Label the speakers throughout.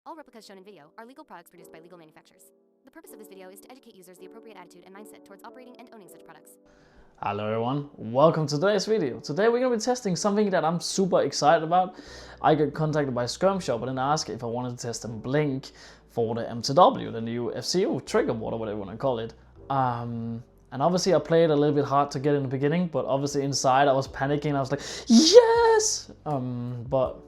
Speaker 1: All replicas shown in video are legal products produced by legal manufacturers. The purpose of this video is to educate users the appropriate attitude and mindset towards operating and owning such products.
Speaker 2: Hello everyone, welcome to today's video. Today we're going to be testing something that I'm super excited about. I got contacted by Skirmshop and asked if I wanted to test a BLINC for the MTW, the new FCU trigger board or whatever you want to call it. And obviously I played a little bit hard to get in the beginning, but obviously inside I was panicking. I was like, yes! But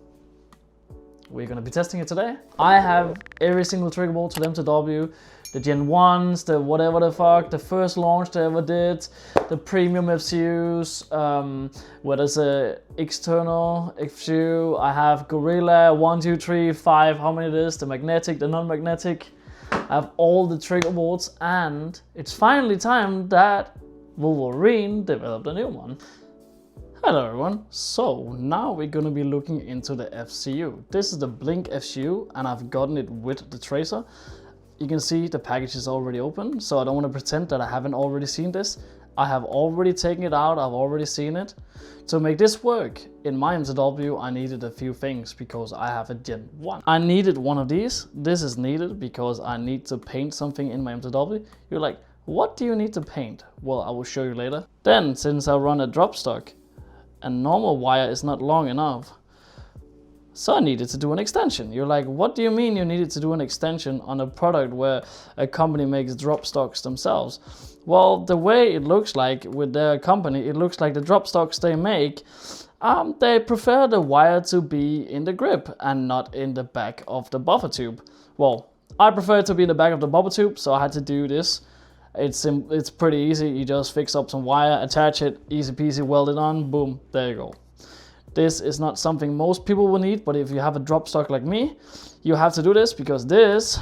Speaker 2: we're going to be testing it today. I have every single trigger board to the MTW, the Gen 1s, the whatever the fuck, the first launch they ever did, the premium FCUs, where there's a external FCU. I have Gorilla 1, 2, 3, 5, how many it is, the magnetic, the non-magnetic. I have all the trigger boards, and it's finally time that Wolverine developed a new one. Hello everyone, so now we're going to be looking into the FCU. This is the BLINC FCU and I've gotten it with the tracer. You can see the package is already open, so I don't want to pretend that I haven't already seen this. I have already taken it out, I've already seen it. To make this work in my MTW, I needed a few things because I have a Gen 1. I needed one of these. This is needed because I need to paint something in my MTW. You're like, what do you need to paint? Well, I will show you later. Then, since I run a drop stock, a normal wire is not long enough, so I needed to do an extension. You're like, what do you mean you needed to do an extension on a product where a company makes drop stocks themselves? Well, the way it looks like with their company, it looks like the drop stocks they make, they prefer the wire to be in the grip and not in the back of the buffer tube. Well, I prefer it to be in the back of the buffer tube, so I had to do this. It's pretty easy. You just fix up some wire, attach it, easy peasy, weld it on, boom, there you go. This is not something most people will need, but if you have a drop stock like me, you have to do this because this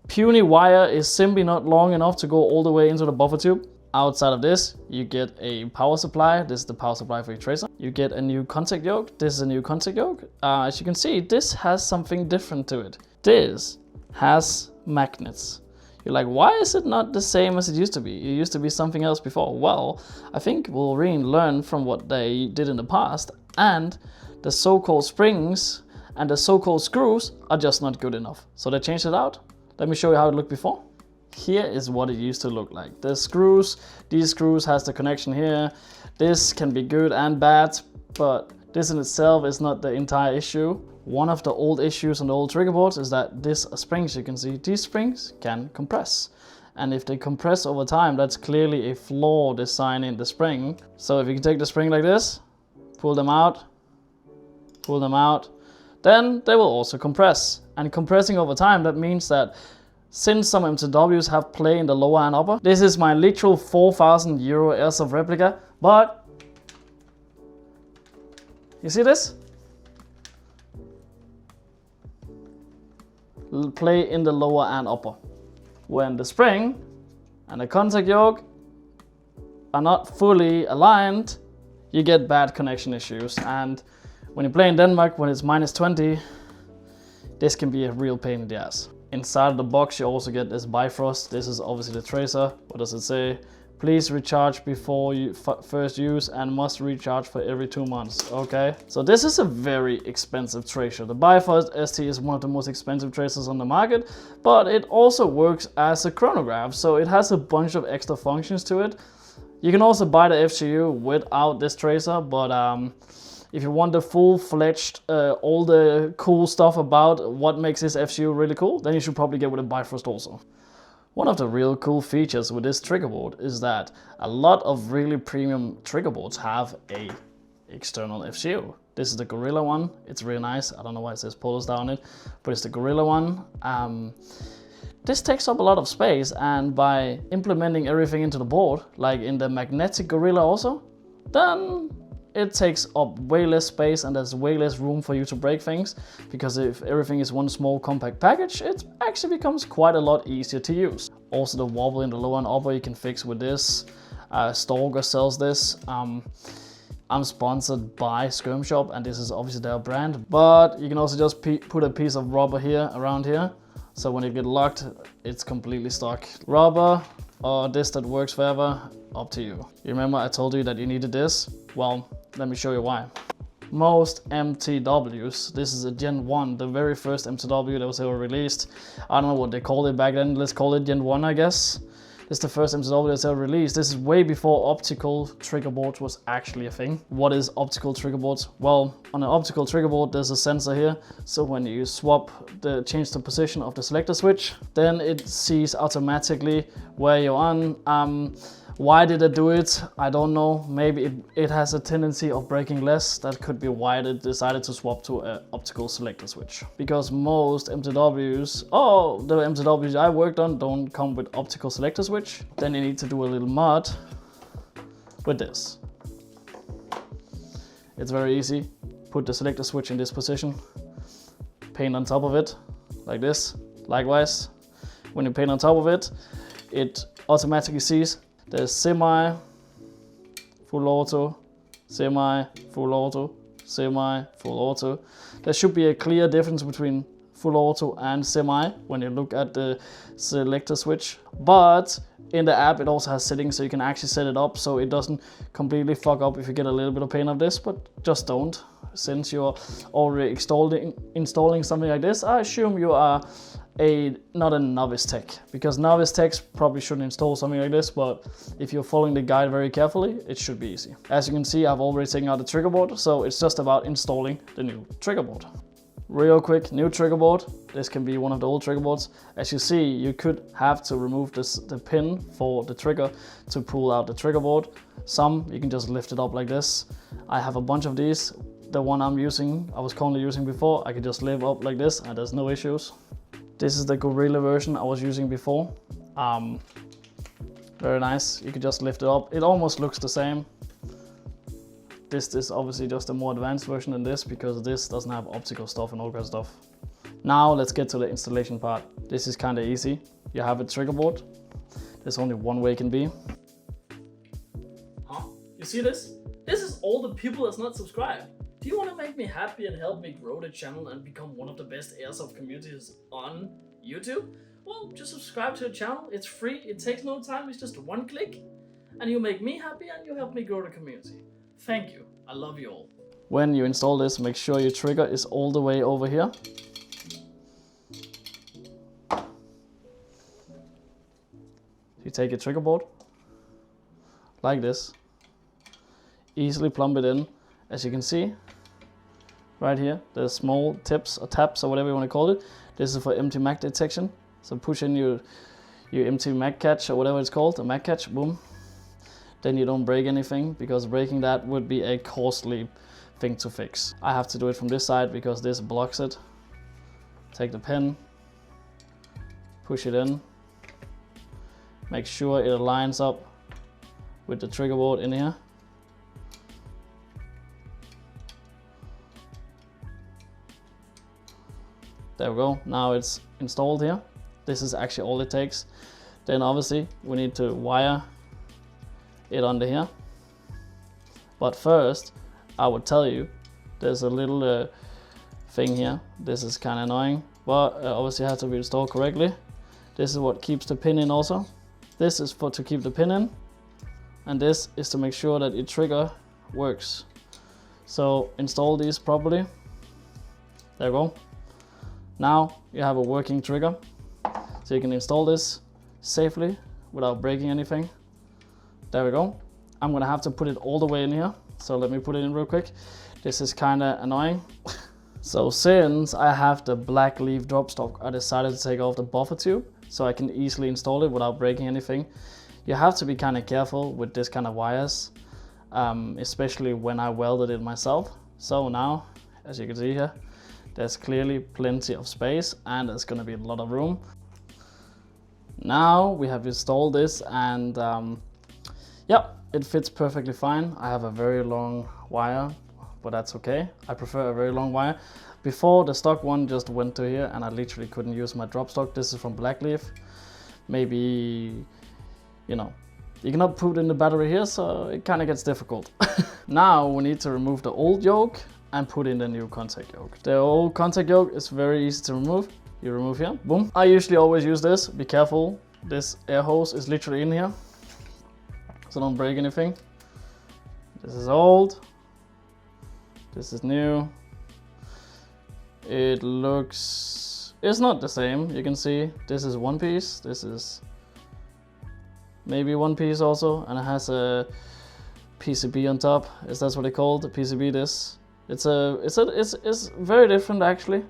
Speaker 2: puny wire is simply not long enough to go all the way into the buffer tube. Outside of this, you get a power supply. This is the power supply for your tracer. You get a new contact yoke. This is a new contact yoke. As you can see, this has something different to it. This has magnets. You're like, why is it not the same as it used to be? It used to be something else before. Well, I think Wolverine learned from what they did in the past, and the so-called springs and the so-called screws are just not good enough. So they changed it out. Let me show you how it looked before. Here is what it used to look like. The screws, these screws has the connection here. This can be good and bad, but this in itself is not the entire issue. One of the old issues on the old trigger boards is that these springs, you can see, these springs can compress. And if they compress over time, that's clearly a flaw design in the spring. So if you can take the spring like this, pull them out, then they will also compress. And compressing over time, that means that since some MTWs have play in the lower and upper, this is my literal 4,000 euro Airsoft replica, but you see this? Play in the lower and upper. When the spring and the contact yoke are not fully aligned, you get bad connection issues. And when you play in Denmark, when it's -20, this can be a real pain in the ass. Inside of the box, you also get this Bifrost. This is obviously the tracer. What does it say? Please recharge before you first use and must recharge for every 2 months. Okay, so this is a very expensive tracer. The Bifrost ST is one of the most expensive tracers on the market, but it also works as a chronograph, so it has a bunch of extra functions to it. You can also buy the FCU without this tracer, but if you want the full-fledged, all the cool stuff about what makes this FCU really cool, then you should probably get with a Bifrost also. One of the real cool features with this trigger board is that a lot of really premium trigger boards have a external FCU. This is the Gorilla one. It's really nice. I don't know why it says Polestar on it, but it's the Gorilla one. This takes up a lot of space, and by implementing everything into the board, like in the magnetic Gorilla also, then it takes up way less space and there's way less room for you to break things, because if everything is one small compact package, it actually becomes quite a lot easier to use. Also the wobble in the lower and upper you can fix with this. Stalker sells this. I'm sponsored by Skirmshop and this is obviously their brand, but you can also just put a piece of rubber here around here, so when you get locked, it's completely stuck. Rubber or this that works forever, up to you. You remember I told you that you needed this? Well, let me show you why. most MTWs, this is a Gen 1, the very first MTW that was ever released. I don't know what they called it back then, let's call it Gen 1 I guess. This is the first MTW that's ever released. This is way before optical trigger boards was actually a thing. What is optical trigger boards? Well, on an optical trigger board there's a sensor here. So when you change the position of the selector switch, then it sees automatically where you're on. Why did it do it? I don't know. Maybe it has a tendency of breaking less. That could be why they decided to swap to an optical selector switch. Because most MTWs, the MTWs I worked on don't come with optical selector switch. Then you need to do a little mod with this. It's very easy. Put the selector switch in this position. Paint on top of it, like this. Likewise, when you paint on top of it, it automatically sees there's semi, full auto, semi, full auto, semi, full auto. There should be a clear difference between full auto and semi when you look at the selector switch. But in the app it also has settings so you can actually set it up so it doesn't completely fuck up if you get a little bit of pain of this, but just don't. Since you're already installing something like this, I assume you are not a novice tech, because novice techs probably shouldn't install something like this, but if you're following the guide very carefully, it should be easy. As you can see, I've already taken out the trigger board, so it's just about installing the new trigger board. Real quick, new trigger board. This can be one of the old trigger boards. As you see, you could have to remove the pin for the trigger to pull out the trigger board. Some, you can just lift it up like this. I have a bunch of these. The one I was currently using before, I could just lift up like this and there's no issues. This is the Gorilla version I was using before. Very nice, you could just lift it up. It almost looks the same. This is obviously just a more advanced version than this because this doesn't have optical stuff and all kind of stuff. Now let's get to the installation part. This is kind of easy. You have a trigger board. There's only one way it can be. Huh? You see this? This is all the people that's not subscribed. Do you want to make me happy and help me grow the channel and become one of the best Airsoft communities on YouTube? Well, just subscribe to the channel. It's free, it takes no time, it's just one click. And you make me happy and you help me grow the community. Thank you, I love you all. When you install this, make sure your trigger is all the way over here. You take your trigger board, like this. Easily plumb it in. As you can see, right here, there's small tips or taps or whatever you want to call it. This is for empty mag detection. So push in your empty mag catch or whatever it's called, a mag catch, boom. Then you don't break anything, because breaking that would be a costly thing to fix. I have to do it from this side because this blocks it. Take the pin, push it in, make sure it aligns up with the trigger board in here. There we go, now it's installed here. This is actually all it takes. Then obviously we need to wire it under here. But first, I would tell you, there's a little thing here. This is kind of annoying, but obviously has to be installed correctly. This is what keeps the pin in also. This is to keep the pin in, and this is to make sure that your trigger works. So install these properly. There we go. Now you have a working trigger, so you can install this safely without breaking anything. There we go. I'm gonna have to put it all the way in here, so let me put it in real quick. This is kind of annoying. So since I have the black leaf drop stock, I decided to take off the buffer tube so I can easily install it without breaking anything. You have to be kind of careful with this kind of wires, especially when I welded it myself. So now, as you can see here, there's clearly plenty of space and there's going to be a lot of room. Now we have installed this, and yeah, it fits perfectly fine. I have a very long wire, but that's okay. I prefer a very long wire. Before, the stock one just went to here and I literally couldn't use my drop stock. This is from Blackleaf. Maybe, you know, you cannot put in the battery here, so it kind of gets difficult. Now we need to remove the old yoke and put in the new contact yoke. The old contact yoke is very easy to remove. You remove here, boom. I usually always use this. Be careful, this air hose is literally in here, so don't break anything. This is old. This is new. It looks, it's not the same. You can see this is one piece. This is maybe one piece also, and it has a PCB on top. Is that what they call the PCB? This. It's very different actually.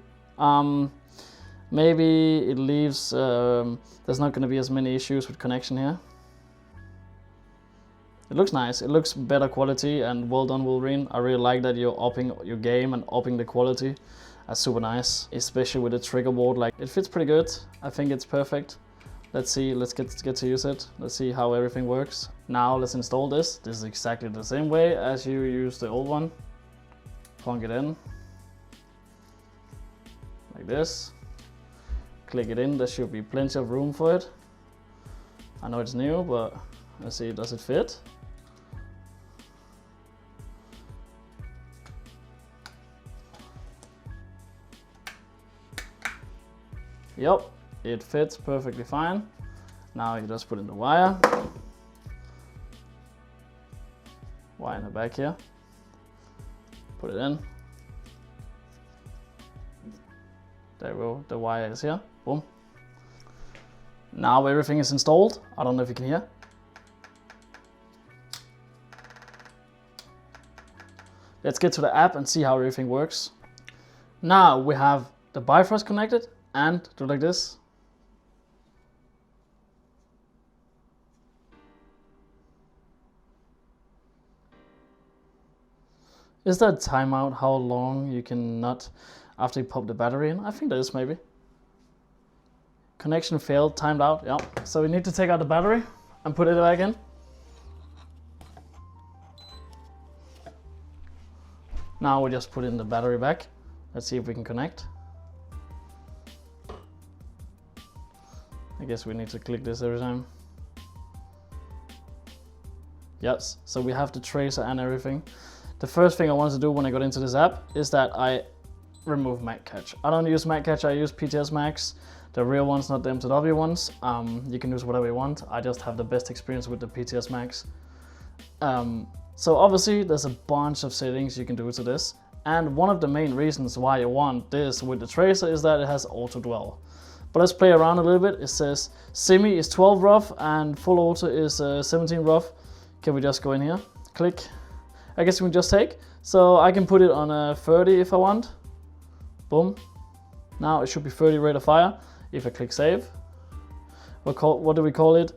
Speaker 2: Maybe it leaves. There's not going to be as many issues with connection here. It looks nice. It looks better quality, and well done, Wolverine. I really like that you're upping your game and upping the quality. That's super nice, especially with the trigger board. Like, it fits pretty good. I think it's perfect. Let's see. Let's get to use it. Let's see how everything works. Now let's install this. This is exactly the same way as you use the old one. Plunk it in like this. Click it in. There should be plenty of room for it. I know it's new, but let's see. Does it fit? Yep, it fits perfectly fine. Now you just put in the wire. Wire in the back here. Put it in. There we go, the wire is here. Boom. Now everything is installed. I don't know if you can hear. Let's get to the app and see how everything works. Now we have the Bifrost connected, and do like this. Is that timeout how long you can not after you pop the battery in? I think there is maybe. Connection failed, timed out, yeah. So we need to take out the battery and put it back in. Now we just put in the battery back. Let's see if we can connect. I guess we need to click this every time. Yes, so we have the tracer and everything. The first thing I wanted to do when I got into this app is that I remove Mag Catch. I don't use Mag Catch, I use PTS Mags. The real ones, not the MTW ones. You can use whatever you want. I just have the best experience with the PTS Mags. So obviously there's a bunch of settings you can do to this. And one of the main reasons why you want this with the tracer is that it has auto dwell. But let's play around a little bit. It says semi is 12 rough and full auto is 17 rough. Can we just go in here? Click. I guess we can just take. So I can put it on 30 if I want. Boom. Now it should be 30 rate of fire. If I click save. What do we call it?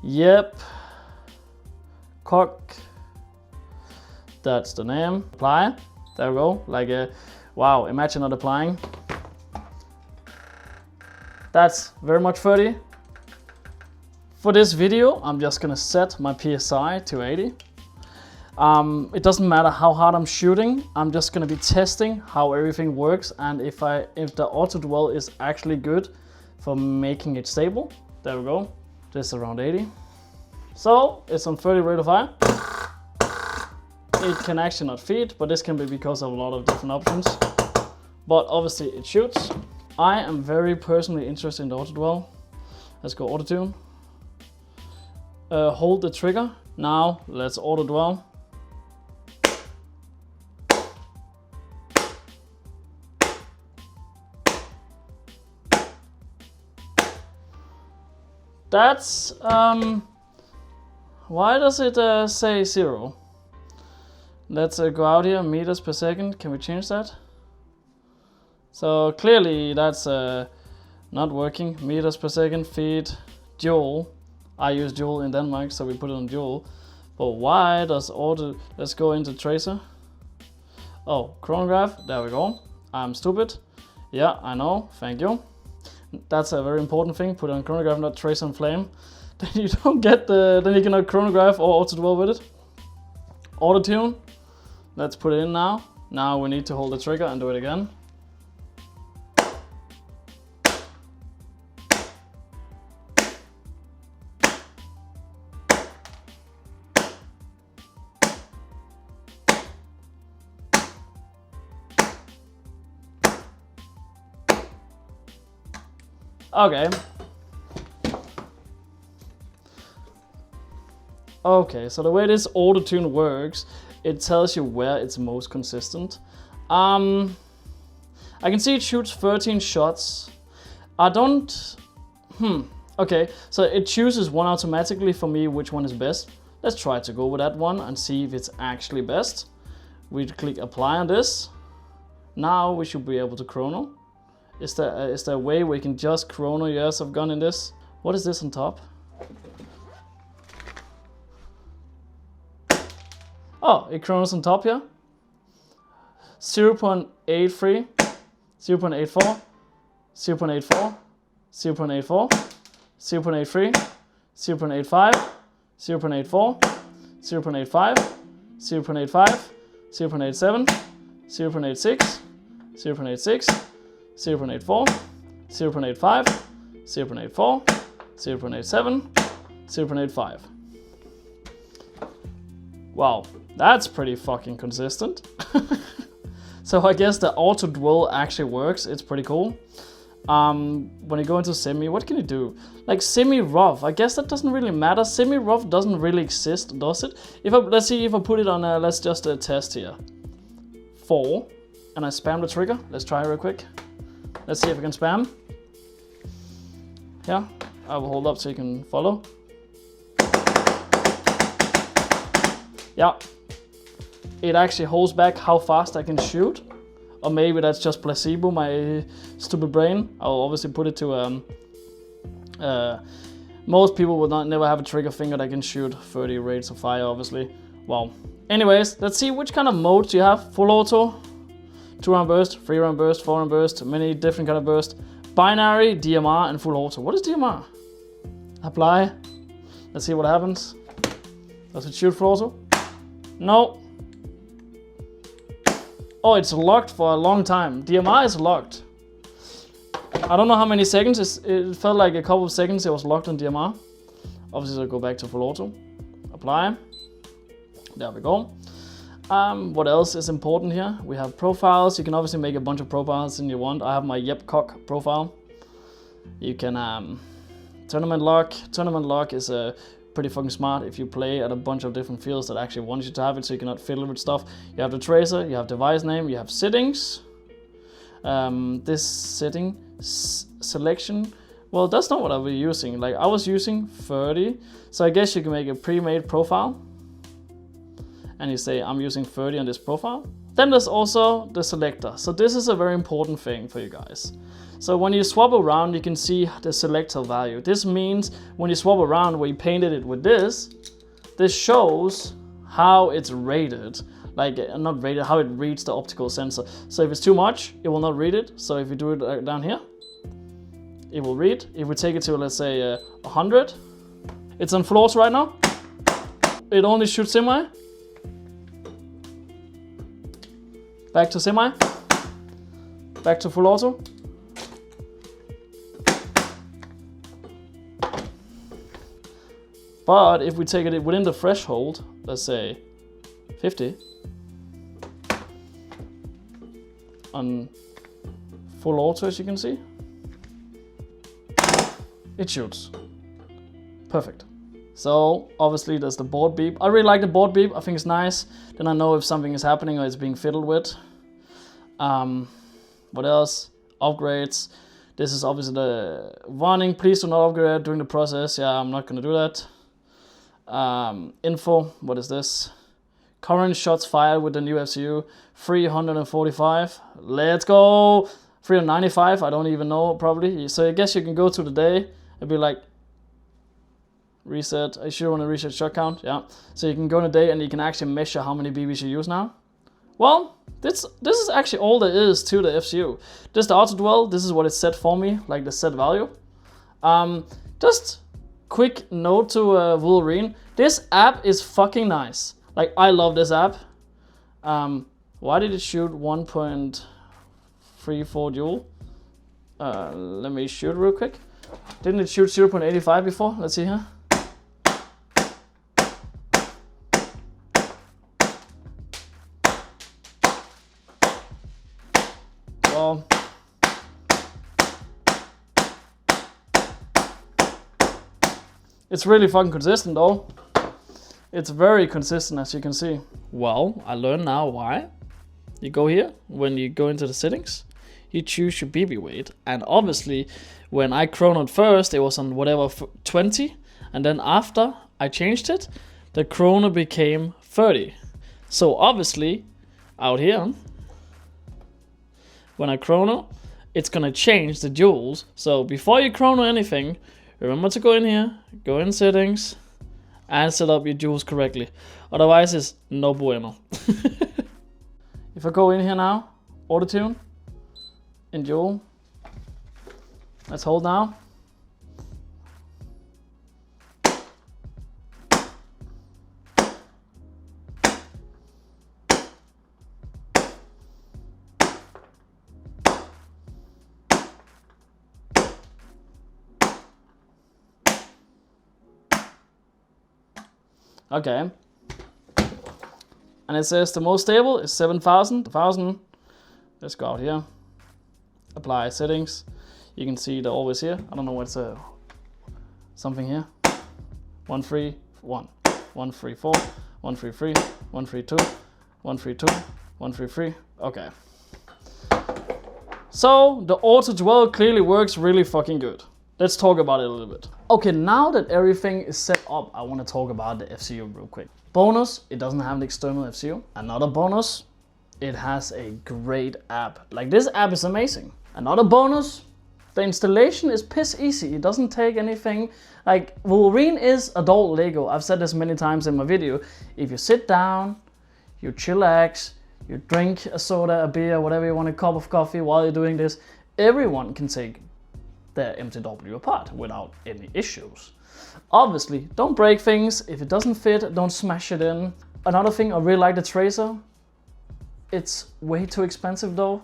Speaker 2: Yep. Cock. That's the name. Apply. There we go. Like wow, imagine not applying. That's very much 30. For this video, I'm just gonna set my PSI to 80. It doesn't matter how hard I'm shooting. I'm just gonna be testing how everything works and if the auto dwell is actually good for making it stable. There we go. This is around 80. So it's on 30 rate of fire. It can actually not feed, but this can be because of a lot of different options. But obviously it shoots. I am very personally interested in the auto dwell. Let's go auto tune. Hold the trigger. Now let's auto dwell. That's why does it say 0? Let's go out here, meters per second. Can we change that? So clearly that's not working. Meters per second, feet, joule. I use joule in Denmark, so we put it on joule. But why does auto, let's go into tracer. Oh, chronograph, there we go. I'm stupid. Yeah, I know, thank you. That's a very important thing, put on chronograph, not tracer and flame. Then you don't get then you cannot chronograph or auto dwell with it. Auto tune, let's put it in now. Now we need to hold the trigger and do it again. Okay, so the way this auto tune works it tells you where it's most consistent. I can see it shoots 13 shots. I don't... Okay, so it chooses one automatically for me which one is best. Let's try to go with that one and see if it's actually best. We click apply on this. Now we should be able to chrono. Is there a way we can just chrono your airsoft gun in this? What is this on top? Oh, it chronos on top here. 0.83, 0.84, 0.84, 0.84, 0.83, 0.85, 0.84, 0.85, 0.85, 0.87, 0.86, 0.86, 0.84, 0.85, 0.84, 0.87, 0.85. Wow, that's pretty fucking consistent. So I guess the auto dwell actually works. It's pretty cool. When you go into semi, what can you do? Like semi-rough, I guess that doesn't really matter. Semi-rough doesn't really exist, does it? Let's see if I put it on, let's just test here. 4, and I spam the trigger. Let's try it real quick. Let's see if I can spam. Yeah, I will hold up so you can follow. Yeah, it actually holds back how fast I can shoot. Or maybe that's just placebo, my stupid brain. I'll obviously put it to, most people would never have a trigger finger that can shoot 30 rates of fire, obviously. Wow. Anyways, let's see which kind of modes you have. Full auto, 2-round burst, 3-round burst, 4-round burst, many different kind of burst. Binary, DMR, and full auto. What is DMR? Apply. Let's see what happens. Does it shoot full auto? No. Oh, it's locked for a long time. DMR is locked. I don't know how many seconds. It felt like a couple of seconds it was locked on DMR. Obviously, I'll go back to full auto. Apply. There we go. What else is important here? We have profiles. You can obviously make a bunch of profiles if you want. I have my Yepcock profile. You can tournament lock. Tournament lock is pretty fucking smart if you play at a bunch of different fields that actually want you to have it, so you cannot fiddle with stuff. You have the tracer, you have device name, you have settings. This setting selection, well, that's not what I was using. Like I was using 30, so I guess you can make a pre-made profile and you say I'm using 30 on this profile. Then there's also the selector. So this is a very important thing for you guys. So when you swap around, you can see the selector value. This means when you swap around where you painted it with this shows how it's rated. Like, not rated, how it reads the optical sensor. So if it's too much, it will not read it. So if you do it down here, it will read. If we take it to, let's say, 100, it's on full auto right now. It only shoots semi. Back to semi. Back to full auto. But if we take it within the threshold, let's say 50, on full auto, as you can see, it shoots. Perfect. So obviously there's the board beep. I really like the board beep. I think it's nice. Then I know if something is happening or it's being fiddled with. What else? Upgrades. This is obviously the warning. Please do not upgrade during the process. Yeah, I'm not gonna do that. Info, what is this? Current shots fired with the new FCU, 345. Let's go! 395, I don't even know, probably. So I guess you can go to the day and be like, reset. I sure want to reset shot count, yeah. So you can go in a day and you can actually measure how many BBs you use now. Well, this is actually all there is to the FCU. Just the auto dwell, this is what it's set for me, like the set value. Just quick note to Wolverine. This app is fucking nice. Like, I love this app. Why did it shoot 1.34 joule? Let me shoot real quick. Didn't it shoot 0.85 before? Let's see here. Well, it's really fucking consistent though. It's very consistent, as you can see. Well, I learned now why. You go here, when you go into the settings, you choose your BB weight. And obviously, when I chronoed first, it was on whatever 20. And then after I changed it, the chrono became 30. So obviously, out here, when I chrono, it's gonna change the joules. So before you chrono anything, remember to go in here, go in settings, and set up your joules correctly. Otherwise, it's no bueno. If I go in here now, auto tune, in joule, let's hold now. Okay, and it says the most stable is 7,000. 1,000. Let's go out here, apply settings. You can see they're always here. I don't know what's something here. 131, 134, 133, 132, 132, 133. Okay. So the auto dwell clearly works really fucking good. Let's talk about it a little bit. Okay, now that everything is set up, I want to talk about the FCU real quick. Bonus, it doesn't have an external FCU. Another bonus, it has a great app. Like, this app is amazing. Another bonus, the installation is piss easy. It doesn't take anything. Like, Wolverine is adult Lego. I've said this many times in my video. If you sit down, you chillax, you drink a soda, a beer, whatever you want, a cup of coffee while you're doing this, everyone can take their MTW apart without any issues. Obviously, don't break things. If it doesn't fit, don't smash it in. Another thing, I really like the tracer. It's way too expensive though.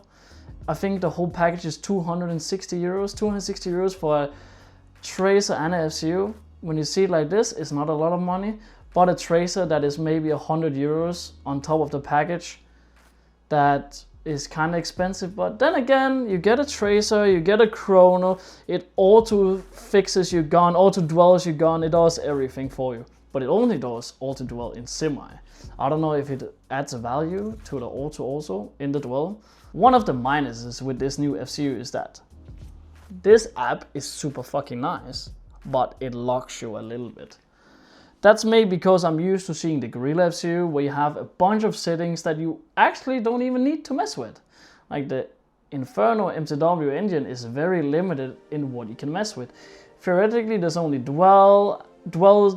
Speaker 2: I think the whole package is 260 euros. 260 euros for a tracer and a FCU. When you see it like this, it's not a lot of money, but a tracer that is maybe 100 euros on top of the package, that is kind of expensive. But then again, you get a tracer, you get a chrono, it auto fixes your gun, auto dwells your gun, it does everything for you. But it only does auto dwell in semi. I don't know if it adds a value to the auto also in the dwell. One of the minuses with this new FCU is that this app is super fucking nice, but it locks you a little bit. That's maybe because I'm used to seeing the Gorilla FCU, where you have a bunch of settings that you actually don't even need to mess with. Like the Inferno MTW engine is very limited in what you can mess with. Theoretically, there's only dwell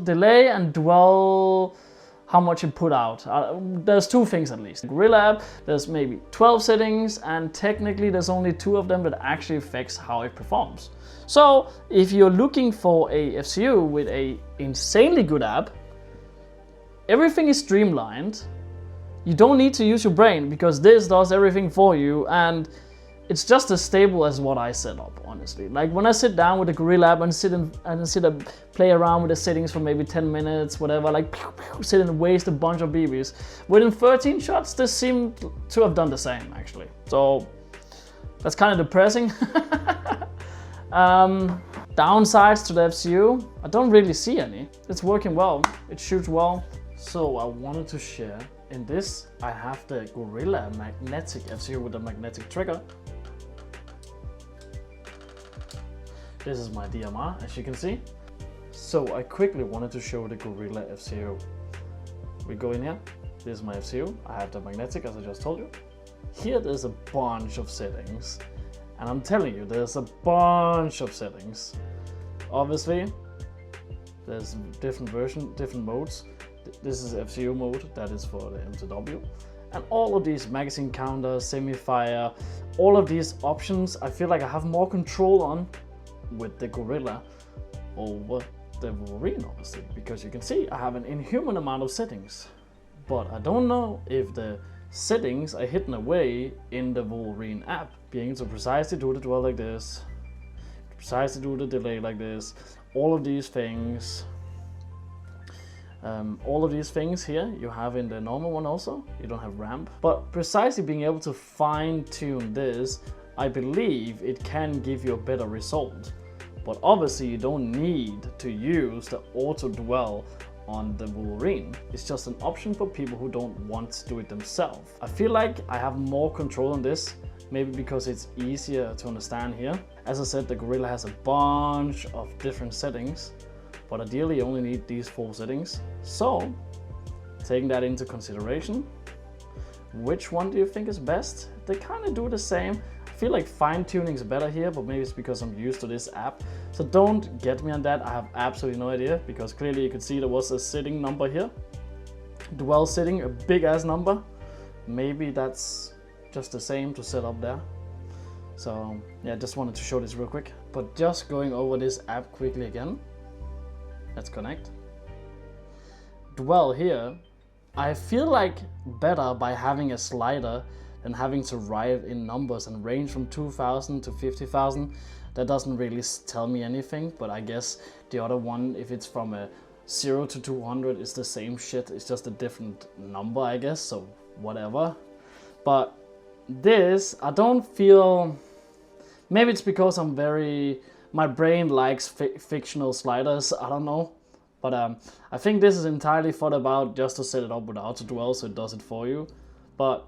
Speaker 2: delay, and dwell how much you put out. There's two things at least. Gorilla app, there's maybe 12 settings, and technically there's only 2 of them that actually affects how it performs. So if you're looking for a FCU with a insanely good app, everything is streamlined. You don't need to use your brain because this does everything for you, and it's just as stable as what I set up, honestly. Like when I sit down with the Gorilla app and sit and play around with the settings for maybe 10 minutes, whatever, like sit and waste a bunch of BBs. Within 13 shots, this seemed to have done the same actually. So that's kind of depressing. Downsides to the FCU, I don't really see any. It's working well, it shoots well. So I wanted to share, in this I have the Gorilla magnetic FCU with the magnetic trigger. This is my DMR, as you can see. So I quickly wanted to show the Gorilla FCU. We go in here, this is my FCU, I have the magnetic as I just told you. Here there's a bunch of settings. And I'm telling you, there's a bunch of settings. Obviously, there's different versions, different modes. This is FCU mode, that is for the MTW. And all of these magazine counter, semi-fire, all of these options, I feel like I have more control on with the Gorilla over the Wolverine, obviously. Because you can see I have an inhuman amount of settings. But I don't know if the settings are hidden away in the Wolverine app. Being able to precisely do the dwell like this, precisely do the delay like this, all of these things. All of these things here you have in the normal one also. You don't have ramp. But precisely being able to fine tune this, I believe it can give you a better result. But obviously you don't need to use the auto dwell on the Wolverine. It's just an option for people who don't want to do it themselves. I feel like I have more control on this, maybe because it's easier to understand here. As I said, the Gorilla has a bunch of different settings, but ideally you only need these 4 settings. So, taking that into consideration, which one do you think is best? They kind of do the same. I feel like fine-tuning is better here, but maybe it's because I'm used to this app. So don't get me on that, I have absolutely no idea, because clearly you could see there was a setting number here. Dwell setting, a big ass number. Maybe that's just the same to set up there. So yeah, just wanted to show this real quick. But just going over this app quickly again. Let's connect. Dwell here, I feel like better by having a slider than having to write in numbers and range from 2,000 to 50,000. That doesn't really tell me anything, but I guess the other one, if it's from a 0 to 200, it's the same shit. It's just a different number, I guess, so whatever. But this, I don't feel, maybe it's because my brain likes fictional sliders, I don't know. But I think this is entirely thought about just to set it up with auto dwell, so it does it for you. But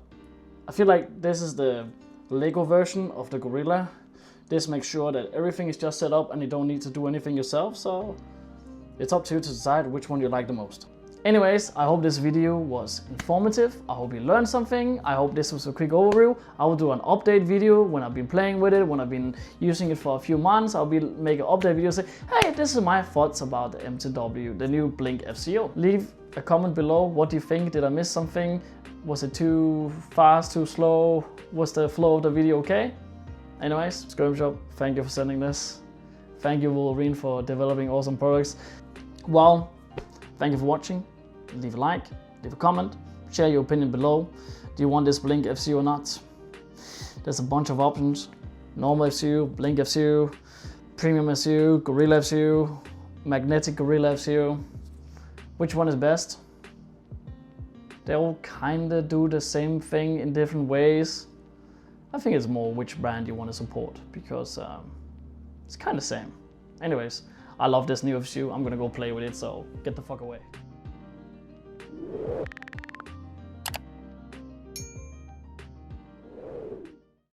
Speaker 2: I feel like this is the Lego version of the Gorilla. This makes sure that everything is just set up and you don't need to do anything yourself, so it's up to you to decide which one you like the most. Anyways, I hope this video was informative. I hope you learned something. I hope this was a quick overview. I will do an update video when I've been playing with it, when I've been using it for a few months. I'll make an update video say, hey, this is my thoughts about the MTW, the new BLINC FCU. Leave a comment below. What do you think? Did I miss something? Was it too fast, too slow? Was the flow of the video okay? Anyways, Skirm Shop, thank you for sending this. Thank you, Wolverine, for developing awesome products. Well, thank you for watching. Leave a like, leave a comment, share your opinion below. Do you want this BLINC FCU or not? There's a bunch of options. Normal FCU, BLINC FCU, Premium FCU, Gorilla FCU, Magnetic Gorilla FCU. Which one is best? They all kinda do the same thing in different ways. I think it's more which brand you want to support, because it's kinda the same. Anyways, I love this new FCU. I'm gonna go play with it, so get the fuck away.